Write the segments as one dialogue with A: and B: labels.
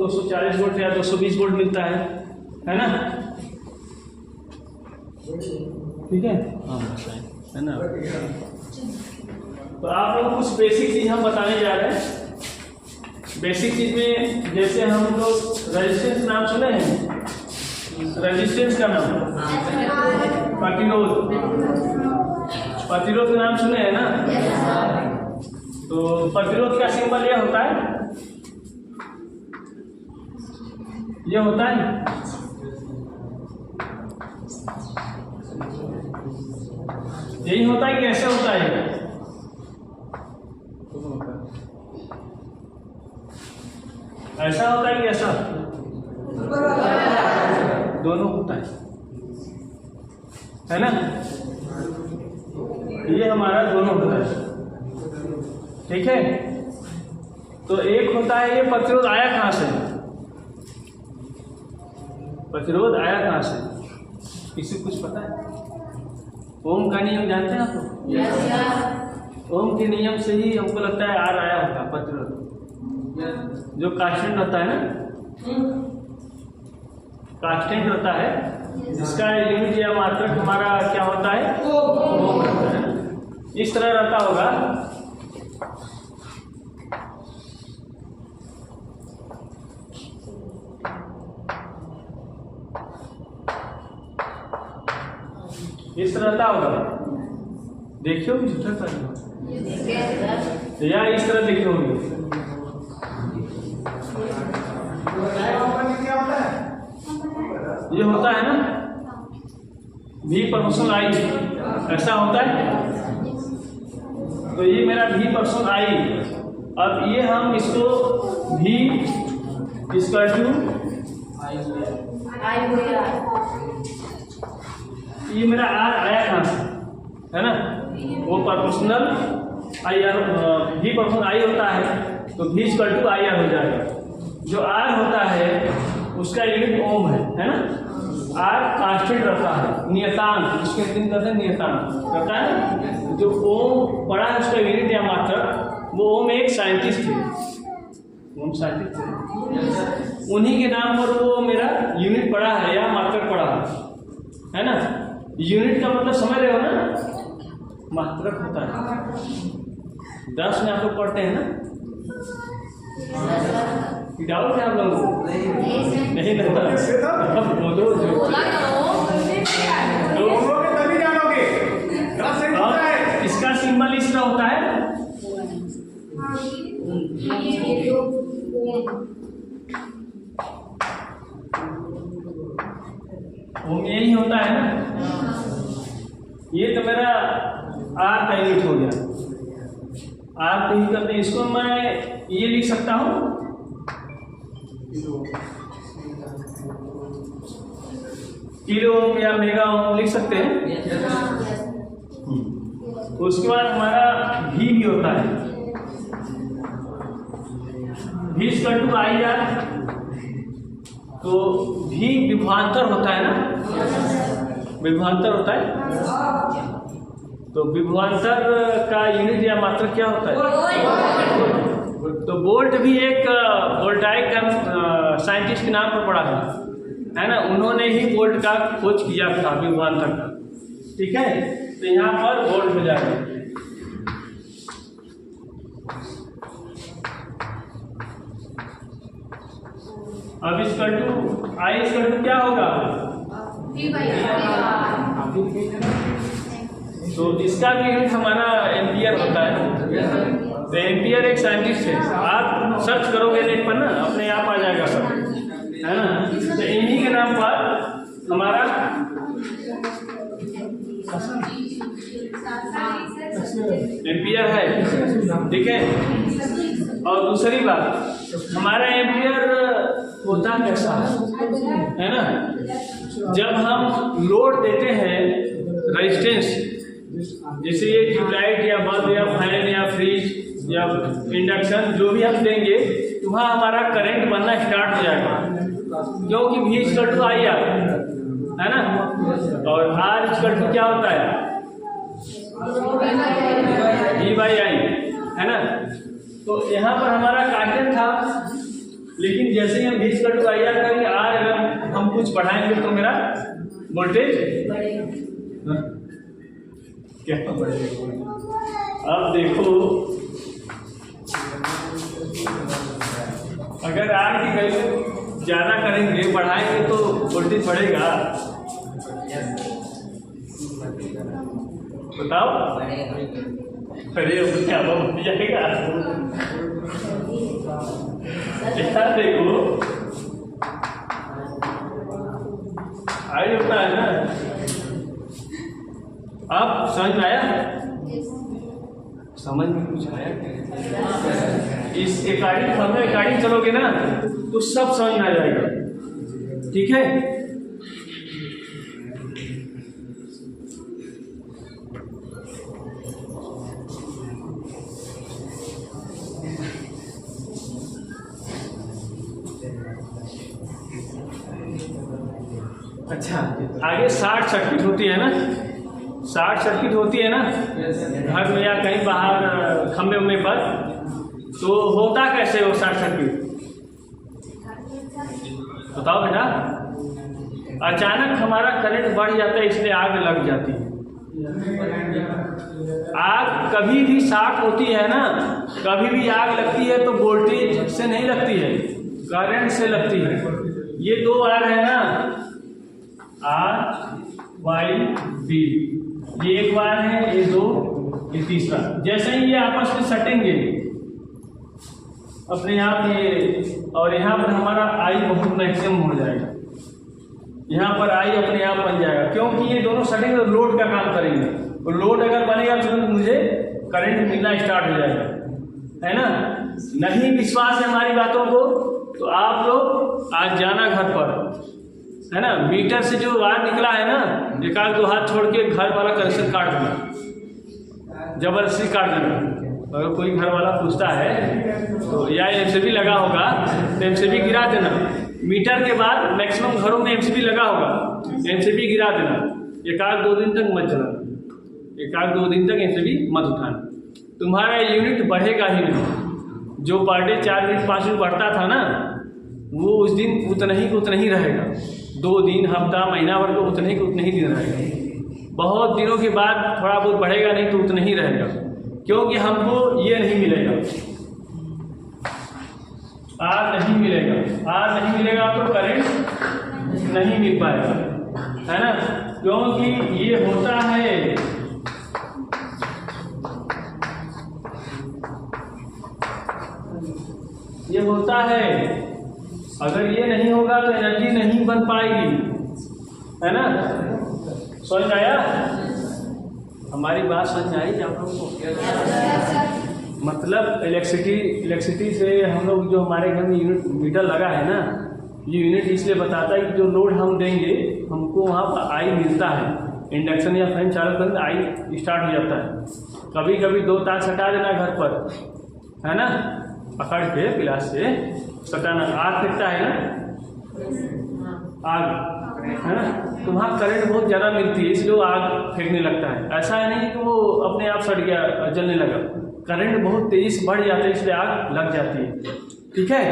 A: 240 volt या 220 volt मिलता है ना? ठीक है, हाँ है ना। तो आप लोग कुछ बेसिक चीज हम बताने जा रहे हैं। बेसिक चीज में जैसे हम लोग रेजिस्टेंस नाम सुने हैं, रेजिस्टेंस का नाम, प्रतिरोध का नाम सुने हैं ना। तो प्रतिरोध का सिंबल ये होता है, ये होता है यही होता है कि ऐसे होता है? ऐसा होता है कि ऐसा? दोनों होता है ना। ये हमारा दोनों होता है, ठीक है। तो एक होता है ये प्रतिरोध आया कहां से, प्रतिरोध आया कहां से, किसी कुछ पता है? ओम का नियम जानते हैं आप लोग? yes, ओम के नियम से ही हमको लगता है आर आया होगा प्रतिरोध, जो कांस्टेंट होता है ना, कांस्टेंट होता है, जिसका यूनिट या मात्रक हमारा क्या होता है, ओम होता है। इस तरह रहता होगा। इस तरह रहता होगा, देखियो झूठा कर या इस तरह देखिए होगी। ये होता है ना V परसेंट आई, ऐसा होता है। तो ये मेरा V% I। अब ये हम इसको V इसका टू ये मेरा R आया कहाँ से, है ना, वो प्रोपोर्शनल IR V% I होता है, तो V इक्वल टू IR हो जाएगा। जो R होता है उसका यूनिट ओम है ना। R कांस्टेंट रहता है, नियतांक, इसके दिन कहते हैं नियतांक रहता है। जो ओम पढ़ा है उसका यूनिट या मात्रक, वो ओम एक साइंटिस्ट थे, ओम साइंटिस्ट थे, उन्हीं के नाम पर वो मेरा यूनिट पढ़ा है या मात्रक पढ़ा है ना। यूनिट का मतलब समझ रहे हो ना, मात्रक होता है। 10 में आप लोग पढ़ते हैं ना, डाउट है आप लोगों को? नहीं इसका सिंबल इस तरह होता है। ओम यही होता है ना। ये तो मेरा आर का यूनिट हो गया। आर को ही करते हैं, इसको मैं ये लिख सकता हूँ किलो ओम या मेगा ओम लिख सकते हैं। उसके बाद हमारा V भी होता है, V इक्वल टू IR। तो V विभवांतर होता है ना, विभवांतर होता है। तो विभवांतर का यूनिट या मात्रक क्या होता है? तो वोल्ट भी एक वोल्टाइक का साइंटिस्ट के नाम पर पढ़ा है ना। उन्होंने ही वोल्ट का खोज किया था, विभवांतर का, ठीक है। तो यहाँ पर वोल्ट हो जाएगा। अब equal to I equal to क्या होगा? तो इसका भी यूनिट हमारा एम्पियर होता है। तो एम्पियर एक साइंटिस्ट है, आप सर्च करोगे नेट पर ना, अपने आप आ जाएगा सब, है ना। तो इन्हीं के नाम पर हमारा एम्पियर है, ठीक है। और दूसरी बात, हमारा एम्पियर होता कैसा है ना, जब हम लोड देते हैं रेजिस्टेंस, जैसे ये ट्यूबलाइट या बल्ब या फैन या फ्रिज या इंडक्शन जो भी हम देंगे, तो वहाँ हमारा करंट बनना स्टार्ट हो जाएगा, क्योंकि V इक्वल टू IR है ना। और R इक्वल टू क्या होता है? V/I है ना। तो यहाँ पर हमारा कांस्टेंट था, लेकिन जैसे ही हम V equal to I R करेंगे, आर अगर हम कुछ बढ़ाएंगे तो मेरा वोल्टेज क्या बढ़ेगा। अब देखो अगर आर की वैल्यू ज़्यादा करेंगे, बढ़ाएंगे तो वोल्टेज बढ़ेगा। बताओ, अरे क्या बन जाएगा। ऐसा देखो आई होता है ना। आप समझ में आया? समझ में कुछ आया? इस अकॉर्डिंग फॉर्मूला अकॉर्डिंग चलोगे ना तो सब समझ में आ जाएगा। ठीक है, अच्छा आगे शॉर्ट सर्किट होती है ना, शॉर्ट सर्किट होती है ना घर में या कहीं बाहर खंभे उम्बे पर, तो होता कैसे वो शॉर्ट सर्किट बताओ बेटा। अचानक हमारा करंट बढ़ जाता है इसलिए आग लग जाती है। आग कभी भी शॉर्ट होती है ना, कभी भी आग लगती है तो वोल्टेज से नहीं लगती है, करंट से लगती है। ये दो वायर है ना, आर वाई बी, ये एक वायर है, ये दो, ये तीसरा। जैसे ही ये आपस में सटेंगे अपने आप ये, और यहाँ पर हमारा आई बहुत मैक्सिमम हो जाएगा, यहाँ पर आई अपने आप बन जाएगा, क्योंकि ये दोनों सटेंगे तो लोड का काम करेंगे, और लोड अगर बनेगा तो मुझे करंट मिलना स्टार्ट हो जाएगा, है ना। नहीं विश्वास है हमारी बातों को तो आप लोग आज जाना घर पर, है ना, मीटर से जो वायर निकला है ना, एक आध दो हाथ छोड़ के घर वाला कनेक्शन काट देना, जबरदस्ती काट देना। अगर कोई घर वाला पूछता है तो या एमसीबी लगा होगा तो एमसीबी गिरा देना। मीटर के बाद मैक्सिमम घरों में एमसीबी लगा होगा, एमसीबी गिरा देना। एक आध दो दिन तक मत चलाना, एक आध दो दिन तक एमसीबी मत उठाना, तुम्हारा यूनिट बढ़ेगा ही नहीं। जो पर डे 4 यूनिट 5 यूनिट बढ़ता था ना, वो उस दिन उतना ही रहेगा। 2 दिन, हफ्ता, महीना भर को उतने ही दिन रहेगा। बहुत दिनों के बाद थोड़ा बहुत बढ़ेगा, नहीं तो उतना ही रहेगा, क्योंकि हमको ये नहीं मिलेगा, आर नहीं मिलेगा। आर नहीं मिलेगा तो करंट नहीं मिल पाएगा, है ना, क्योंकि ये होता है अगर ये नहीं होगा तो एनर्जी नहीं बन पाएगी, है ना। समझ आया? हमारी बात समझ में आई आप लोगों को? मतलब इलेक्ट्रिसिटी से हम लोग, जो हमारे घर में यूनिट मीटर लगा है ना, ये यूनिट इसलिए बताता है कि जो लोड हम देंगे हमको वहाँ पर आई मिलता है। इंडक्शन या फैन चालू करने आई स्टार्ट हो जाता है। कभी कभी 2 तार सटा देना घर पर, है ना, पकड़ के गिलास से सटाना, आग फेंकता है ना, आग, है ना, तो वहाँ करंट बहुत ज़्यादा मिलती है इसलिए वो आग फेंकने लगता है। ऐसा है नहीं कि वो अपने आप सट गया, जलने लगा, करंट बहुत तेजी से बढ़ जाता है इसलिए आग लग जाती है। ठीक है,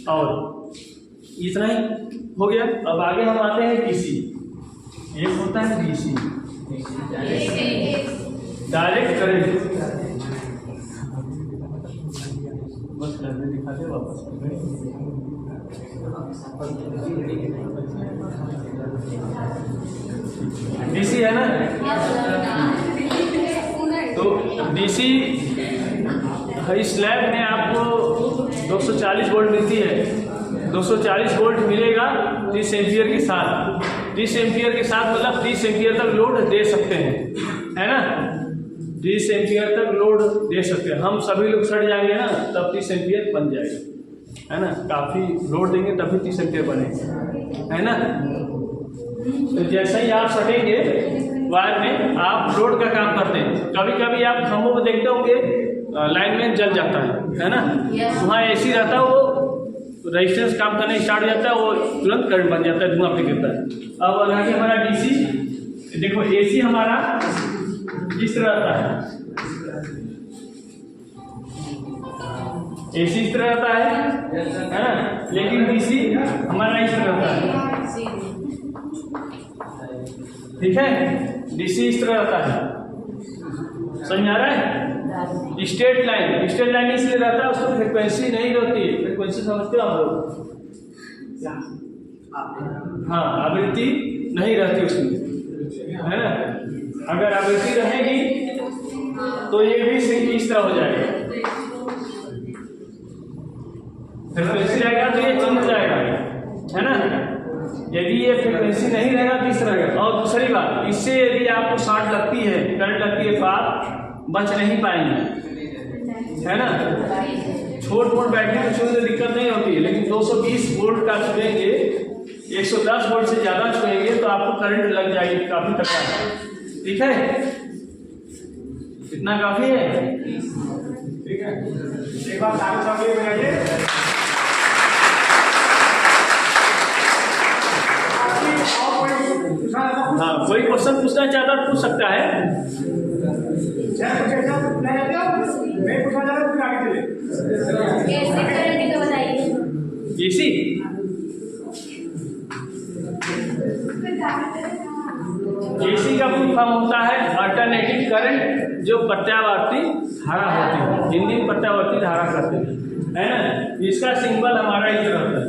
A: और इतना ही हो गया। अब आगे हम आते हैं डीसी। एक होता है डीसी, डायरेक्ट करंट। बस करने दिखाते वापस डीसी है ना। तो डीसी इस लैब में आपको 240 वोल्ट मिलती है। 240 वोल्ट मिलेगा 30 एम्पियर के साथ। 30 एम्पियर के साथ मतलब 30 एम्पियर तक लोड दे सकते हैं, है ना। 30 एम्पियर तक लोड दे सकते हैं। हम सभी लोग सट जाएंगे ना तब 30 एम्पियर बन जाएगा, है ना। काफ़ी लोड देंगे तभी 30 एम्पियर बनेगा, है ना। तो जैसे ही आप सटेंगे वायर में, आप लोड का काम करते हैं। कभी कभी आप खंभों में देखते होंगे लाइनमैन जल जाता है ना। वहाँ एसी रहता है, वो रेजिस्टेंस काम करने स्टार्ट हो जाता है, वो तुरंत करंट बन जाता है, धुआं फेंकता है। अब आगे हमारा डीसी, देखो एसी हमारा इस तरह रहता है, AC इस तरह रहता है ना, लेकिन DC हमारा इस तरह रहता है, ठीक है। DC इस तरह रहता है, समझ आ रहा है। स्ट्रेट लाइन इसलिए रहता है, उसमें फ्रिक्वेंसी नहीं रहती है। फ्रिक्वेंसी समझते हो आप लोग? हाँ, आवृत्ति नहीं रहती उसमें, है ना। अगर आवृत्ति रहेगी तो ये भी इस तरह हो जाएगा, फ्रिक्वेंसी रहेगा तो ये चिन्ह जाएगा, है ना। यदि ये फ्रिक्वेंसी नहीं रहेगा तो इस तरह रहेगा। और दूसरी बात, इससे यदि आपको शॉर्ट लगती है, करंट लगती है, तो आप बच नहीं पाएंगे, है ना। छोट मोट बैटरी में छूने से दिक्कत नहीं होती है, लेकिन 220 वोल्ट का छुएंगे, 110 वोल्ट से ज़्यादा छुएंगे तो आपको करंट लग जाएगी काफ़ी तक, ठीक है। इतना काफ़ी है, ठीक है। एक बार आगे बढ़ाइए। हाँ, कोई क्वेश्चन पूछना चाहता है पूछ सकता है। एसी का फुल फॉर्म होता है अल्टरनेटिंग करंट, जो प्रत्यावर्ती धारा होती है, हिंदी में प्रत्यावर्ती धारा कहते हैं, है ना। इसका सिंबल हमारा इस तरह होता है।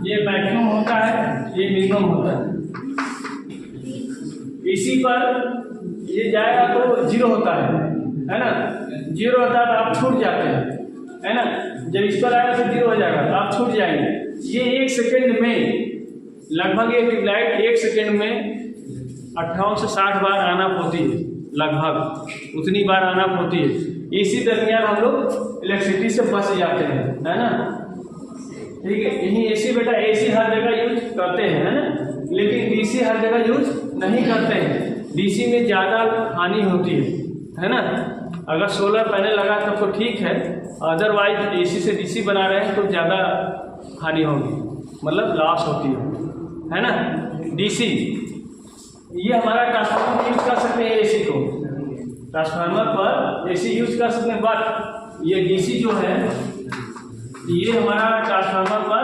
A: ये मैक्सिमम होता है, ये मिनिमम होता है। इसी पर ये जाएगा तो 0 होता है ना। 0 होता है तो आप छूट जाते हैं, है ना। जब इस पर आएगा तो 0 हो जाएगा तो आप छूट जाएंगे। ये 1 सेकेंड में लगभग, ये ट्यूबलाइट 1 सेकेंड में 58 से 60 बार आना होती है, लगभग उतनी बार आना होती है। इसी दरमियान हम लोग इलेक्ट्रिसिटी से बच जाते हैं, है ना, ठीक है। यही एसी बेटा, एसी हर जगह यूज करते हैं, है ना, लेकिन डीसी हर जगह यूज नहीं करते हैं। डीसी में ज़्यादा हानि होती है ना। अगर सोलर पैनल लगा तब तो ठीक है, अदरवाइज एसी से डीसी बना रहे हैं तो ज़्यादा हानि होगी, मतलब लॉस होती है ना। डीसी ये हमारा ट्रांसफार्मर यूज कर सकते हैं, एसी को ट्रांसफार्मर पर एसी यूज कर सकते हैं, बट ये डीसी जो है ये हमारा ट्रांसफार्मर पर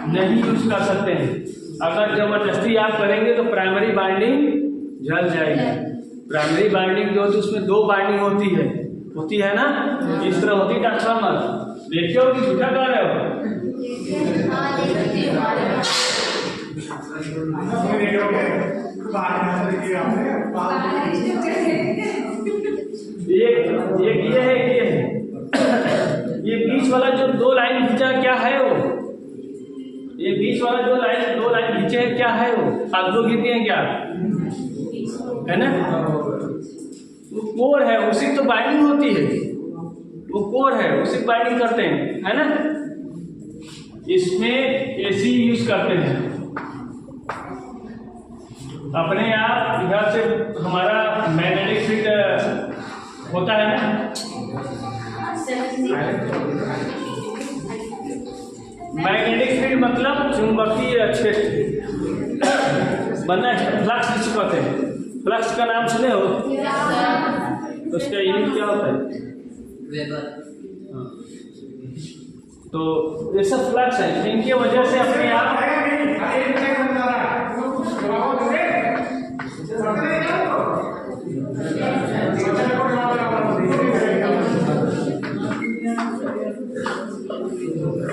A: नहीं यूज कर सकते हैं। अगर जबरदस्ती आप करेंगे तो प्राइमरी बाइंडिंग जल जाएगी। प्राइमरी बाइंडिंग जो होती है उसमें 2 बाइंडिंग होती है ना, इस तरह होती है ट्रांसफार्मर। देखिए हो कि झूठा कर रहे हो? एक ये है, ये बीच वाला जो 2 लाइन खींचा क्या है वो? ये बीच वाला जो 2 लाइन खींचे है क्या है वो? आप दो खींचते हैं क्या, है ना। वो कोर है, उसी तो बाइंडिंग होती है, वो कोर है, उसी बाइंडिंग करते हैं, है ना। इसमें एसी यूज करते हैं। अपने आप इधर से हमारा मैग्नेटिक फील्ड होता है ना, मैग्नेटिक फील्ड मतलब चुंबकीय क्षेत्र बनना है। फ्लक्स जिसको कहते हैं, फ्लक्स का नाम सुने हो? तो उसका यूनिट क्या होता है? वेबर। तो ये सब फ्लक्स है, इनकी वजह से अपने आप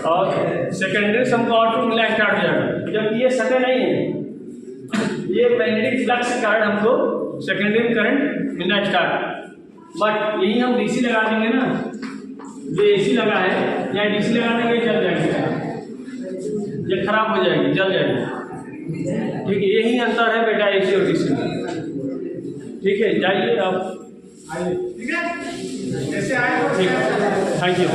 A: और सेकेंडरी हमको आउटपुट मिला स्टार्ट हो जाएगा। जब ये सटे नहीं है, ये मैग्नेटिक फ्लक्स के कारण हमको सेकेंडरी करंट मिलना स्टार्ट। बट यही हम डीसी लगा देंगे ना, जो एसी लगा है या डीसी लगा देंगे, जल जाएगी, ये खराब हो जाएगी, जल जाएगी, ठीक है। यही अंतर है बेटा एसी और डीसी में, ठीक है। जाइए आप, आइए, ठीक है, जैसे आए, ठीक है, थैंक यू।